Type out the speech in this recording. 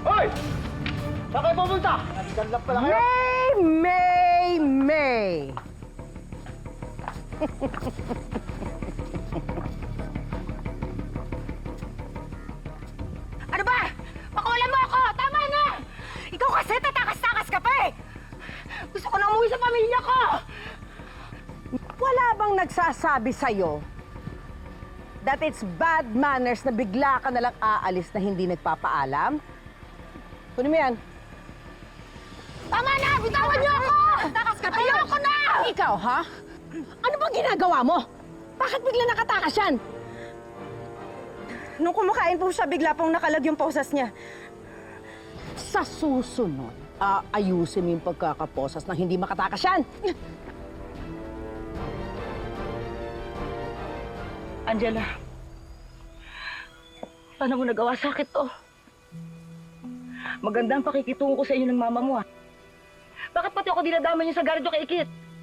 Hoy! Saan kayo pumunta? Nagdanlap pala kayo? May! Ano ba? Pakulan mo ako! Tama na! Ikaw kasi tatakas-takas ka pa eh! Gusto ko na umuwi sa pamilya ko! Wala bang nagsasabi sa'yo that it's bad manners na bigla ka nalang aalis na hindi nagpapaalam? Kunin mo yan. Tama na! Bitawan niyo ako! Takas ka pa! Ayoko na! Ikaw, ha? Ano bang ginagawa mo? Bakit bigla nakatakas yan? Nung kumakain po siya, bigla pong nakalag yung posas niya. Sa susunod, aayusin mo yung pagkakaposas nang hindi makatakas yan. Angela, paano mo nagawa sa akin to? Maganda ang pakikitungo ko sa inyo ng mama mo, ha? Bakit pati ako dinadama niyo sa garadyo kay Ikit?